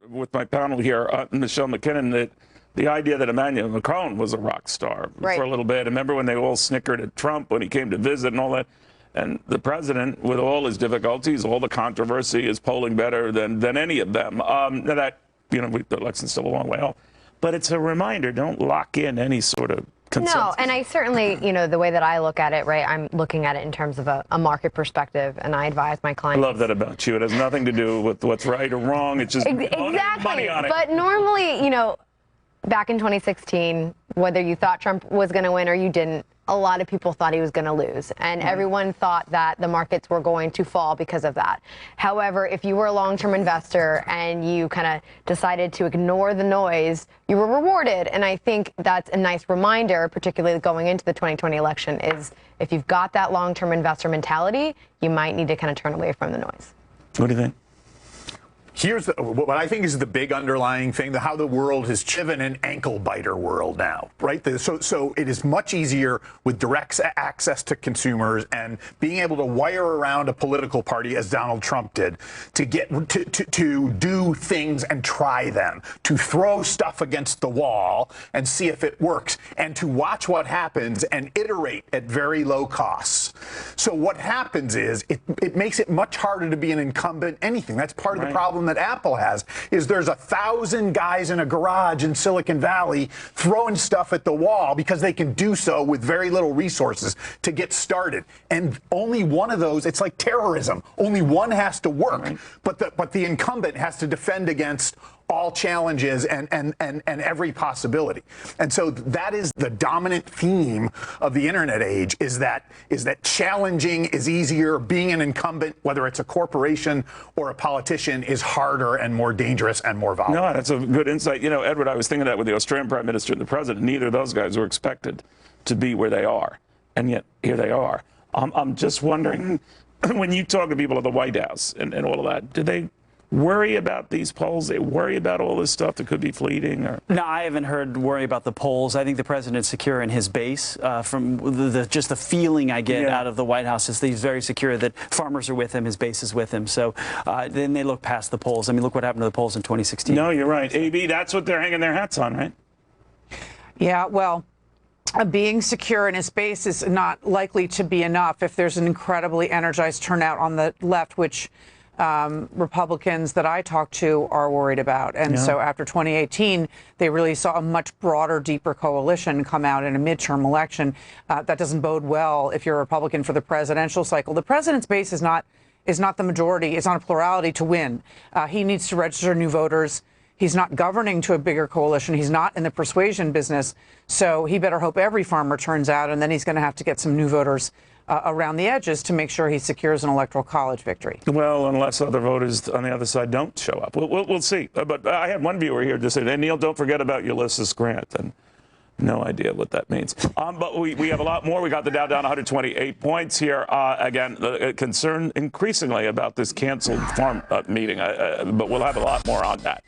with my panel here, Michelle McKinnon, that the idea that Emmanuel Macron was a rock star for a little bit. Remember when they all snickered at Trump when he came to visit and all that? And the president, with all his difficulties, all the controversy, is polling better than any of them. The election's still a long way off. But it's a reminder, don't lock in any sort of consensus. No, and I certainly, the way that I look at it, right, I'm looking at it in terms of a market perspective, and I advise my clients. I love that about you. It has nothing to do with what's right or wrong. It's just money on it. But normally, back in 2016, whether you thought Trump was going to win or you didn't, a lot of people thought he was going to lose, and everyone thought that the markets were going to fall because of that. However, if you were a long-term investor and you kind of decided to ignore the noise, you were rewarded. And I think that's a nice reminder, particularly going into the 2020 election, is if you've got that long-term investor mentality, you might need to kind of turn away from the noise. What do you think? Here's what I think is the big underlying thing, how the world has driven an ankle biter world now, right? So it is much easier with direct access to consumers and being able to wire around a political party, as Donald Trump did, to get to do things and try them, to throw stuff against the wall and see if it works, and to watch what happens and iterate at very low costs. So what happens is it makes it much harder to be an incumbent anything. That's part of the problem that Apple has, is there's 1,000 guys in a garage in Silicon Valley throwing stuff at the wall because they can do so with very little resources to get started. And only one of those, it's like terrorism. Only one has to work, but the incumbent has to defend against all challenges and every possibility. And so that is the dominant theme of the internet age, is that challenging is easier. Being an incumbent, whether it's a corporation or a politician, is harder and more dangerous and more volatile. No, that's a good insight. Edward, I was thinking that with the Australian Prime Minister and the President, neither of those guys were expected to be where they are. And yet here they are. I'm just wondering, when you talk to people at the White House and all of that, do they worry about these polls? They worry about all this stuff that could be fleeting? Or? No, I haven't heard worry about the polls. I think the president's secure in his base. From just the feeling I get out of the White House is that he's very secure that farmers are with him, his base is with him. So then they look past the polls. I mean, look what happened to the polls in 2016. No, you're right. AB, that's what they're hanging their hats on, right? Yeah, well, being secure in his base is not likely to be enough if there's an incredibly energized turnout on the left, which Republicans that I talk to are worried about. And so after 2018, they really saw a much broader, deeper coalition come out in a midterm election. That doesn't bode well if you're a Republican for the presidential cycle. The president's base is not the majority. It's not a plurality to win. He needs to register new voters. He's not governing to a bigger coalition. He's not in the persuasion business. So he better hope every farmer turns out, and then he's going to have to get some new voters around the edges to make sure he secures an electoral college victory. Well, unless other voters on the other side don't show up. We'll see. But I had one viewer here just say, hey, Neil, don't forget about Ulysses Grant. And no idea what that means. But we have a lot more. We got the Dow down 128 points here. Again, concern increasingly about this canceled farm meeting. But we'll have a lot more on that.